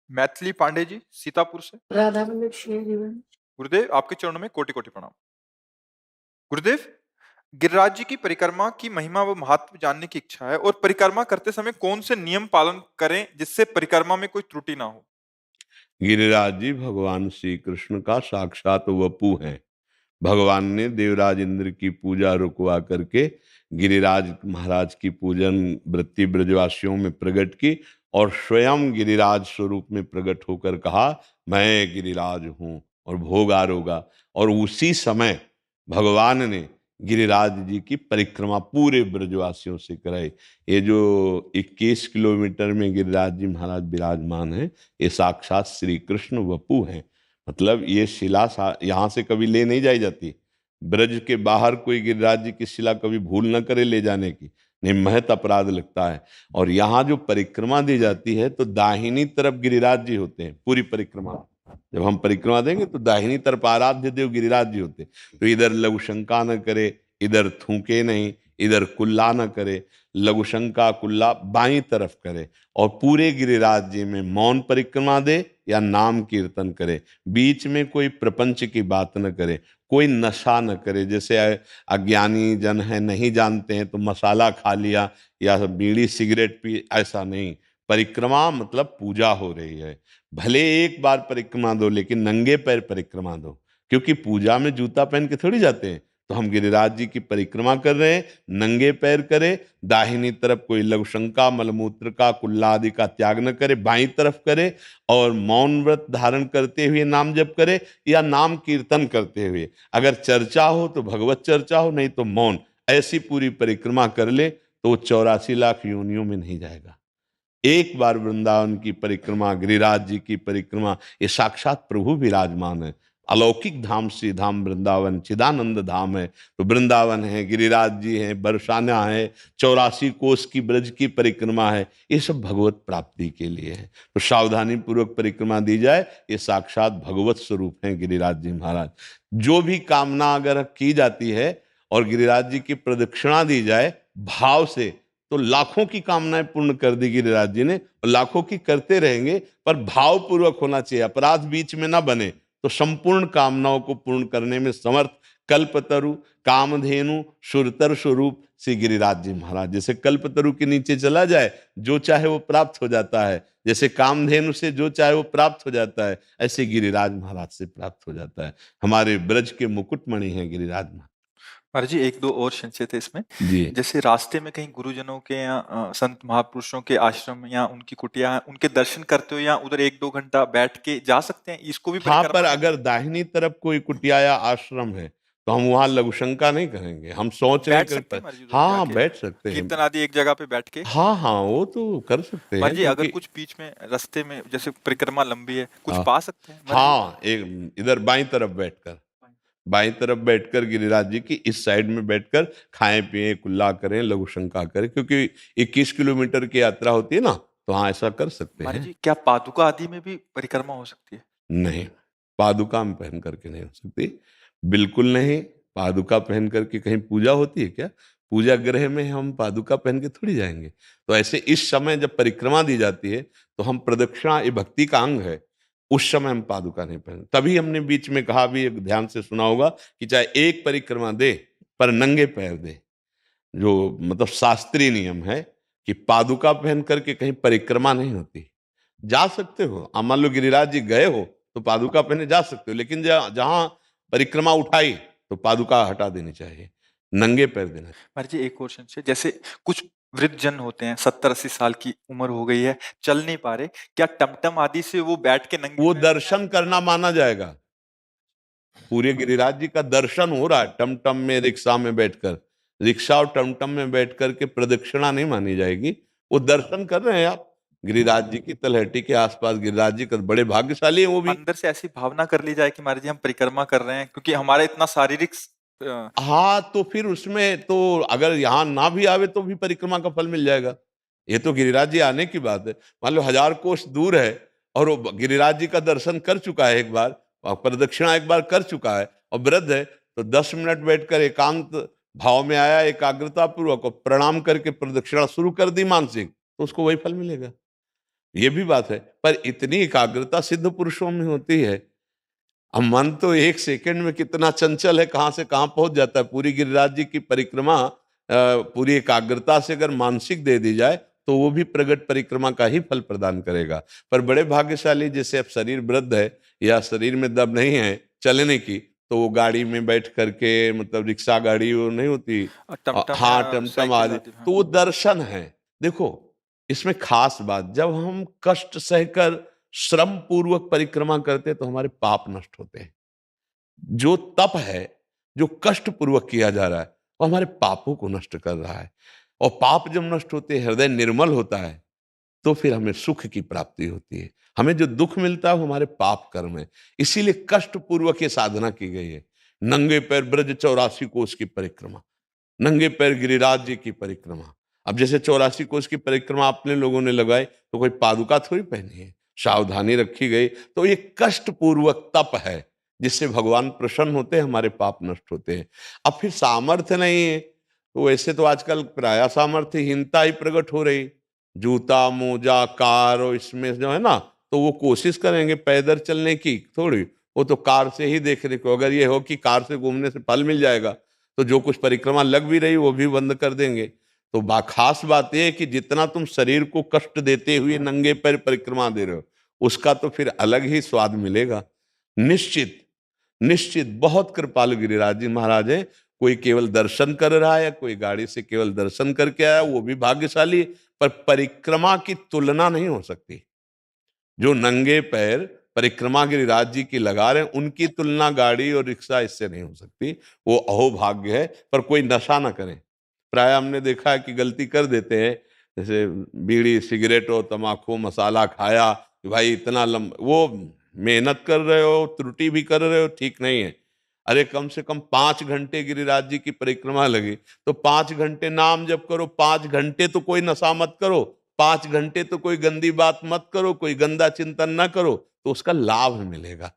मैथिली पांडे जी सीतापुर से। राधा वल्लभ शेर जीवन। गुरुदेव आपके चरणों में कोटि कोटि प्रणाम। गुरुदेव, गिरिराज जी की परिक्रमा की महिमा व महत्व जानने की इच्छा है और परिक्रमा करते समय कौन से नियम पालन करें जिससे परिक्रमा में कोई त्रुटि ना हो। गिरिराज जी भगवान श्री कृष्ण का साक्षात वपु हैं। भगवान ने देवराज इंद्र की पूजा रुकवा करके गिरिराज महाराज की पूजन वृत्ति ब्रजवासियों में प्रकट की और स्वयं गिरिराज स्वरूप में प्रकट होकर कहा, मैं गिरिराज हूँ और भोग आरोगा। और उसी समय भगवान ने गिरिराज जी की परिक्रमा पूरे ब्रजवासियों से कराई। ये जो 21 किलोमीटर में गिरिराज जी महाराज विराजमान है, ये साक्षात श्री कृष्ण वपु हैं। मतलब ये शिला यहाँ से कभी ले नहीं जाई जाती। ब्रज के बाहर कोई गिरिराज जी की शिला कभी भूल न करे ले जाने की, नहीं महत अपराध लगता है। और यहाँ जो परिक्रमा दी जाती है तो दाहिनी तरफ गिरिराज जी होते हैं पूरी परिक्रमा में। जब हम परिक्रमा देंगे तो दाहिनी तरफ आराध्य देव गिरिराज जी होते हैं। तो इधर लघु शंका न करे, इधर थूके नहीं, इधर कुल्ला न करे, लघु शंका कुल्ला बाई तरफ करे। और पूरे गिरिराज जी में मौन परिक्रमा दे या नाम कीर्तन करे, बीच में कोई प्रपंच की बात न करे, कोई नशा न करे। जैसे अज्ञानी जन है, नहीं जानते हैं तो मसाला खा लिया या बीड़ी सिगरेट पी, ऐसा नहीं। परिक्रमा मतलब पूजा हो रही है। भले एक बार परिक्रमा दो लेकिन नंगे पैर परिक्रमा दो, क्योंकि पूजा में जूता पहन के थोड़ी जाते हैं। तो हम गिरिराज जी की परिक्रमा कर रहे हैं, नंगे पैर करे, दाहिनी तरफ कोई लघुशंका मलमूत्र का कुल्ला आदि का त्याग न करे, बाईं तरफ करे और मौन व्रत धारण करते हुए नाम जप करे या नाम कीर्तन करते हुए। अगर चर्चा हो तो भगवत चर्चा हो, नहीं तो मौन। ऐसी पूरी परिक्रमा कर ले तो 84 लाख योनियों में नहीं जाएगा। एक बार वृंदावन की परिक्रमा, गिरिराज जी की परिक्रमा, ये साक्षात प्रभु विराजमान है। अलौकिक धाम श्री धाम वृंदावन चिदानंद धाम है। तो वृंदावन है, गिरिराज जी हैं, बरसाना है, 84 कोस की ब्रज की परिक्रमा है, ये सब भगवत प्राप्ति के लिए है। तो सावधानी पूर्वक परिक्रमा दी जाए, ये साक्षात भगवत स्वरूप हैं गिरिराज जी महाराज। जो भी कामना अगर की जाती है और गिरिराज जी की प्रदक्षिणा दी जाए भाव से, तो लाखों की कामनाएं पूर्ण कर दी गिरिराज जी ने, और लाखों की करते रहेंगे। पर भाव पूर्वक होना चाहिए, अपराध बीच में ना बने। तो संपूर्ण कामनाओं को पूर्ण करने में समर्थ कल्पतरु कामधेनु सुरतर स्वरूप श्री गिरिराज जी महाराज। जैसे कल्पतरु के नीचे चला जाए जो चाहे वो प्राप्त हो जाता है, जैसे कामधेनु से जो चाहे वो प्राप्त हो जाता है, ऐसे गिरिराज महाराज से प्राप्त हो जाता है। हमारे ब्रज के मुकुटमणि हैं गिरिराज महाराज। महाराज जी एक दो और संशय थे इसमें। जी जैसे रास्ते में कहीं गुरुजनों के या संत महापुरुषों के आश्रम या उनकी कुटिया है, उनके दर्शन करते हो या उधर 1-2 घंटा बैठ के जा सकते हैं, इसको भी हाँ, पर परिक्रमा अगर दाहिनी तरफ कोई कुटिया या आश्रम है तो हम वहां लघुशंका नहीं करेंगे। हम सोच रहे हैं बैठ सकते हैं कि महाराज जी उधर हाँ जाके बैठ सकते हैं। कीर्तन आदि एक जगह पे बैठ के। हाँ हाँ, वो तो कर सकते महाराज हैं जी अगर क्योंकि कुछ बीच में रास्ते में जैसे परिक्रमा लंबी है कुछ हाँ पा सकते हैं महाराज जी। हाँ, एक इधर बाईं तरफ बैठकर, बाईं तरफ बैठकर गिरिराज जी की इस साइड में बैठकर खाएं पिए कुल्ला करें लघुशंका करें, क्योंकि 21 किलोमीटर की यात्रा होती है ना, तो हाँ ऐसा कर सकते महाराज हैं। जी क्या पादुका आदि में भी परिक्रमा हो सकती है। नहीं, पादुका में पहन करके नहीं हो सकती, बिल्कुल नहीं। पादुका पहन करके कहीं पूजा होती है क्या? पूजा गृह में हम पादुका पहन के थोड़ी जाएंगे। तो ऐसे इस समय जब परिक्रमा दी जाती है तो हम प्रदक्षिणा, ये भक्ति का अंग है, उस समय हम पादुका नहीं पहन। तभी हमने बीच में कहा भी, एक ध्यान से सुना होगा कि चाहे एक परिक्रमा दे पर नंगे पैर दे। जो मतलब शास्त्रीय नियम है कि पादुका पहन करके कहीं परिक्रमा नहीं होती। जा सकते हो, आप मान लो गिरिराज जी गए हो तो पादुका पहने जा सकते हो, लेकिन जहां परिक्रमा उठाई तो पादुका हटा देनी चाहिए, नंगे पैर देना। महाराज जी एक और संशय, जैसे कुछ वृद्ध जन होते हैं 70-80 साल की उम्र हो गई है, चल नहीं पा रहे, क्या टमटम आदि से वो बैठ के नंगे वो पैर दर्शन करना माना जाएगा। पूरे गिरिराज जी का दर्शन हो रहा है टमटम में, रिक्शा में बैठकर। रिक्शा और टमटम में बैठ करके प्रदक्षिणा नहीं मानी जाएगी। वो दर्शन कर रहे हैं आप गिरिराज जी की तलहटी के आसपास। गिरिराज जी का बड़े भाग्यशाली है वो भी। अंदर से ऐसी भावना कर ली जाए कि महाराज जी हम परिक्रमा कर रहे हैं, क्योंकि हमारा इतना शारीरिक हाँ, तो फिर उसमें तो अगर यहाँ ना भी आवे तो भी परिक्रमा का फल मिल जाएगा। ये तो गिरिराज जी आने की बात है। मान लो 1000 कोस दूर है और वो गिरिराज जी का दर्शन कर चुका है एक बार, और प्रदक्षिणा एक बार कर चुका है और वृद्ध है, तो 10 मिनट बैठकर एकांत भाव में आया, एकाग्रता पूर्वक प्रणाम करके प्रदक्षिणा शुरू कर दी मानसिक, तो उसको वही फल मिलेगा। ये भी बात है, पर इतनी एकाग्रता सिद्ध पुरुषों में होती है। अब मन तो एक सेकंड में कितना चंचल है, कहाँ से कहाँ पहुंच जाता है। पूरी गिरिराज जी की परिक्रमा पूरी एकाग्रता से अगर मानसिक दे दी जाए तो वो भी प्रगट परिक्रमा का ही फल प्रदान करेगा। पर बड़े भाग्यशाली, जैसे अब शरीर वृद्ध है या शरीर में दम नहीं है चलने की, तो वो गाड़ी में बैठ करके, मतलब रिक्शा गाड़ी वो नहीं होती, टमटम या हाँ टमटम साइकिल आदि, आदि, हाँ। तो वो दर्शन है। देखो, इसमें खास बात, जब हम कष्ट सहकर श्रम पूर्वक परिक्रमा करते हैं तो हमारे पाप नष्ट होते हैं। जो तप है, जो कष्ट पूर्वक किया जा रहा है, वो हमारे पापों को नष्ट कर रहा है। और पाप जब नष्ट होते हैं, हृदय निर्मल होता है, तो फिर हमें सुख की प्राप्ति होती है। हमें जो दुख मिलता है वो हमारे पाप कर्म है। इसीलिए कष्ट पूर्वक ये साधना की गई है। नंगे पैर ब्रज 84 कोस की परिक्रमा, नंगे पैर गिरिराज जी की परिक्रमा। अब जैसे 84 कोस की परिक्रमा अपने लोगों ने लगाई, तो कोई पादुका थोड़ी पहनी है, सावधानी रखी गई। तो ये कष्ट पूर्वक तप है, जिससे भगवान प्रसन्न होते हैं, हमारे पाप नष्ट होते हैं। अब फिर सामर्थ्य नहीं है, तो वैसे तो आजकल प्राय सामर्थ्यहीनता ही प्रकट हो रही। जूता मोजा कार और इसमें जो है ना, तो वो कोशिश करेंगे पैदल चलने की थोड़ी, वो तो कार से ही देखने को। अगर ये हो कि कार से घूमने से फल मिल जाएगा, तो जो कुछ परिक्रमा लग भी रही वो भी बंद कर देंगे। तो खास बात यह है कि जितना तुम शरीर को कष्ट देते हुए नंगे पैर परिक्रमा दे रहे हो, उसका तो फिर अलग ही स्वाद मिलेगा। निश्चित, निश्चित बहुत कृपालु गिरिराज जी महाराज है। कोई केवल दर्शन कर रहा है, कोई गाड़ी से केवल दर्शन करके आया, वो भी भाग्यशाली। पर परिक्रमा की तुलना नहीं हो सकती। जो नंगे पैर परिक्रमा गिरिराज जी की लगा रहे हैं, उनकी तुलना गाड़ी और रिक्शा इससे नहीं हो सकती। वो अहोभाग्य है। पर कोई नशा ना करें। प्राय हमने देखा है कि गलती कर देते हैं, जैसे बीड़ी सिगरेट और तम्बाकू मसाला खाया कि भाई इतना वो मेहनत कर रहे हो, त्रुटि भी कर रहे हो, ठीक नहीं है। अरे कम से कम 5 घंटे गिरिराज जी की परिक्रमा लगी, तो 5 घंटे नाम जप करो, 5 घंटे तो कोई नशा मत करो, 5 घंटे तो कोई गंदी बात मत करो, कोई गंदा चिंतन ना करो, तो उसका लाभ मिलेगा।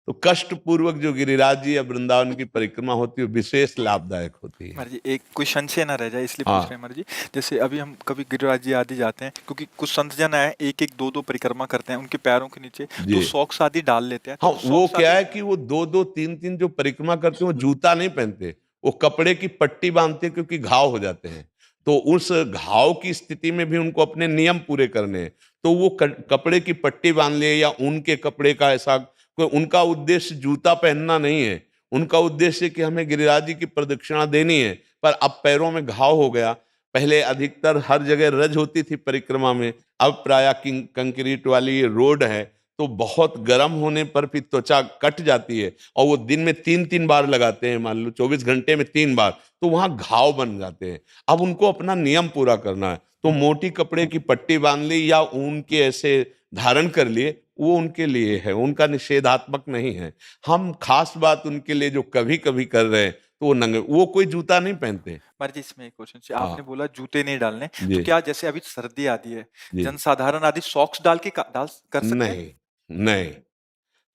तो कष्ट पूर्वक जो गिरिराज जी या वृंदावन की परिक्रमा होती है, वो विशेष लाभदायक होती है। महाराज जी, एक कोई संशय ना रह जाए इसलिए पूछ रहे हैं हाँ महाराज जी। जैसे अभी हम कभी गिरिराज जी आदि जाते हैं, क्योंकि कुछ संत जन है एक एक दो दो परिक्रमा करते हैं, उनके पैरों के नीचे जी। तो सॉक्स आदि डाल लेते हैं, हाँ, तो वो सॉक्स क्या आदि। है कि वो दो दो तीन तीन जो परिक्रमा करते हैं, वो जूता नहीं पहनते, वो कपड़े की पट्टी बांधते हैं, क्योंकि घाव हो जाते हैं। तो उस घाव की स्थिति में भी उनको अपने नियम पूरे करने हैं, तो वो कपड़े की पट्टी बांध ले या ऊन के कपड़े का ऐसा उनका उद्देश्य जूता पहनना नहीं है। उनका उद्देश्य कि हमें गिरिराज जी की प्रदक्षिणा देनी है। पर अब पैरों में घाव हो गया। पहले अधिकतर हर जगह रज होती थी परिक्रमा में, अब प्राय कंक्रीट वाली ये रोड है, तो बहुत गर्म होने पर फिर त्वचा कट जाती है। और वो दिन में 3-3 बार लगाते हैं, मान लो 24 घंटे में 3 बार, तो वहां घाव बन जाते हैं। अब उनको अपना नियम पूरा करना है, तो मोटी कपड़े की पट्टी बांध ली या ऊन के ऐसे धारण कर लिए, वो उनके लिए है, उनका निषेधात्मक नहीं है। हम खास बात उनके लिए जो कभी कभी कर रहे हैं, तो वो नंगे, वो कोई जूता नहीं पहनते। महाराज जी, इसमें एक क्वेश्चन, हाँ आपने बोला जूते नहीं डालने, जी। तो क्या जैसे अभी सर्दी आती है, जी। जनसाधारण आदि सॉक्स डाल के डाल कर सकते हैं? नहीं, नहीं,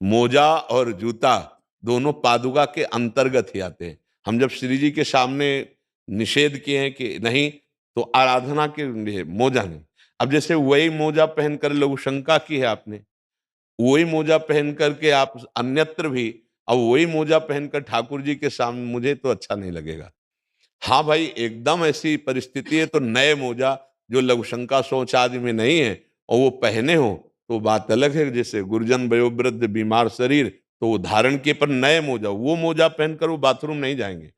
मोजा और जूता दोनों पादुका के अंतर्गत ही आते हैं। हम जब श्री जी के सामने निषेध किए हैं कि नहीं, तो आराधना के लिए मोजा नहीं। अब जैसे वही मोजा पहनकर लघु शंका की है आपने, वही मोजा पहन करके आप अन्यत्र भी, अब वही मोजा पहनकर ठाकुर जी के सामने, मुझे तो अच्छा नहीं लगेगा। हाँ भाई, एकदम ऐसी परिस्थिति है तो नए मोजा जो लघुशंका शौच आदि में नहीं है, और वो पहने हो, तो बात अलग है। जैसे गुरजन वयोवृद्ध बीमार शरीर, तो वो धारण किए, पर नए मोजा, वो मोजा पहनकर वो बाथरूम नहीं जाएंगे।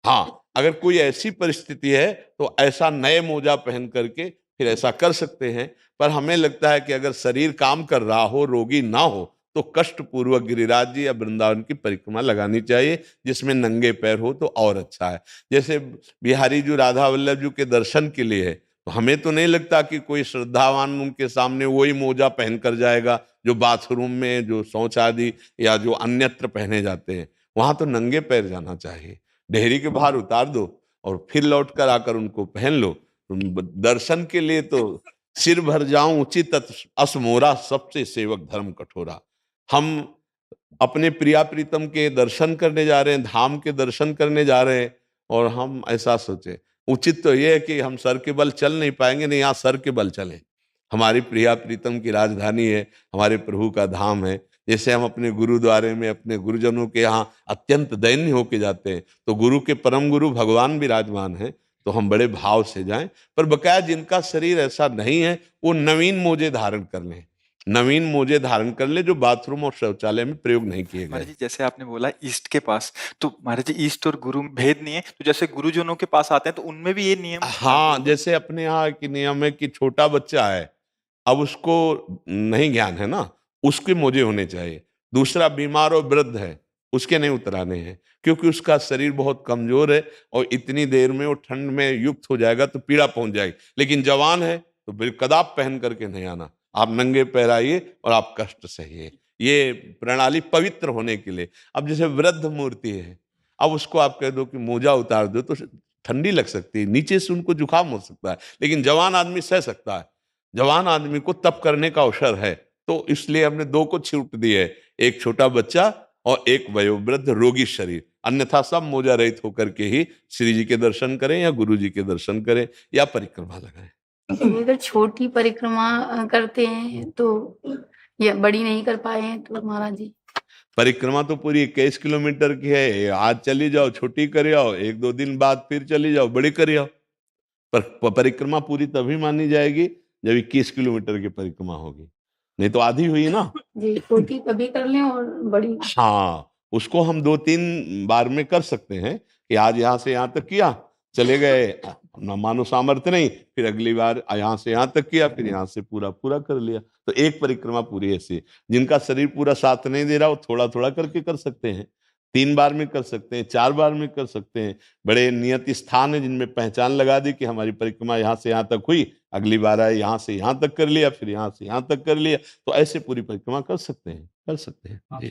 हाँ, अगर कोई ऐसी परिस्थिति है, तो ऐसा नए मोजा पहन करके फिर ऐसा कर सकते हैं। पर हमें लगता है कि अगर शरीर काम कर रहा हो, रोगी ना हो, तो कष्ट पूर्वक गिरिराज जी या वृंदावन की परिक्रमा लगानी चाहिए, जिसमें नंगे पैर हो तो और अच्छा है। जैसे बिहारी जी राधा वल्लभ जी के दर्शन के लिए है, तो हमें तो नहीं लगता कि कोई श्रद्धावान उनके सामने वही मोजा पहन कर जाएगा जो बाथरूम में, जो शौच आदि या जो अन्यत्र पहने जाते हैं। वहां तो नंगे पैर जाना चाहिए। डेहरी के बाहर उतार दो और फिर लौट कर आकर उनको पहन लो। दर्शन के लिए तो सिर भर जाऊं उचित असमोरा, सबसे सेवक धर्म कठोरा। हम अपने प्रिया प्रीतम के दर्शन करने जा रहे हैं, धाम के दर्शन करने जा रहे हैं, और हम ऐसा सोचे, उचित तो यह है कि हम सर के बल चल नहीं पाएंगे, नहीं, यहाँ सर के बल चलें। हमारी प्रिया प्रीतम की राजधानी है, हमारे प्रभु का धाम है। जैसे हम अपने गुरुद्वारे में अपने गुरुजनों के यहाँ अत्यंत दैन्य होके जाते हैं, तो गुरु के परम गुरु भगवान विराजमान है, तो हम बड़े भाव से जाएं। पर बकाया जिनका शरीर ऐसा नहीं है, वो नवीन मोजे धारण कर लें, नवीन मोजे धारण कर ले जो बाथरूम और शौचालय में प्रयोग नहीं किए महाराज गए। जी जैसे आपने बोला ईस्ट के पास, तो महाराज जी ईस्ट और गुरु में भेद नहीं है, तो जैसे गुरुजनों के पास आते हैं तो उनमें भी ये नियम लागू हाँ, होगा? जैसे अपने यहाँ की नियम है कि छोटा बच्चा है, अब उसको नहीं ज्ञान है ना, उसके मोजे होने चाहिए। दूसरा बीमार और वृद्ध है, उसके नहीं उतराने हैं, क्योंकि उसका शरीर बहुत कमजोर है और इतनी देर में वो ठंड में युक्त हो जाएगा तो पीड़ा पहुंच जाएगी। लेकिन जवान है तो बिल्कुल कदाप पहन करके नहीं आना, आप नंगे पैर आइए और आप कष्ट सहिए। ये प्रणाली पवित्र होने के लिए। अब जैसे वृद्ध मूर्ति है, अब उसको आप कह दो कि मोजा उतार दो तो ठंडी लग सकती है, नीचे से उनको जुकाम हो सकता है, लेकिन जवान आदमी सह सकता है। जवान आदमी को तप करने का अवसर है, तो इसलिए हमने दो को छूट दी है, एक छोटा बच्चा और एक वयोवृद्ध रोगी शरीर। अन्यथा सब मोजा रहित होकर के ही श्री जी के दर्शन करें या गुरु जी के दर्शन करें या परिक्रमा लगाएं। अगर छोटी परिक्रमा करते हैं तो, या बड़ी नहीं कर पाए हैं तो महाराज जी? परिक्रमा तो पूरी 21 किलोमीटर की है, आज चली जाओ छोटी करे आओ, एक दो दिन बाद फिर चली जाओ बड़ी करे आओ। पर परिक्रमा पूरी तभी मानी जाएगी जब 21 किलोमीटर की परिक्रमा होगी, नहीं तो आधी हुई ना। जी, छोटी कभी कर लें और बड़ी? हाँ, उसको हम 2-3 बार में कर सकते हैं कि आज यहाँ से यहाँ तक किया, चले गए, ना मानो सामर्थ्य नहीं, फिर अगली बार यहाँ से यहाँ तक किया, फिर यहाँ से पूरा पूरा कर लिया। तो एक परिक्रमा पूरी ऐसी है। जिनका शरीर पूरा साथ नहीं दे रहा, वो थोड़ा थोड़ा करके कर सकते हैं, 3 बार में कर सकते हैं, 4 बार में कर सकते हैं। बड़े नियत स्थान है जिनमें पहचान लगा दी कि हमारी परिक्रमा यहाँ से यहाँ तक हुई, अगली बार आए यहाँ से यहाँ तक कर लिया, फिर यहाँ से यहाँ तक कर लिया, तो ऐसे पूरी परिक्रमा कर सकते हैं, कर सकते हैं जी।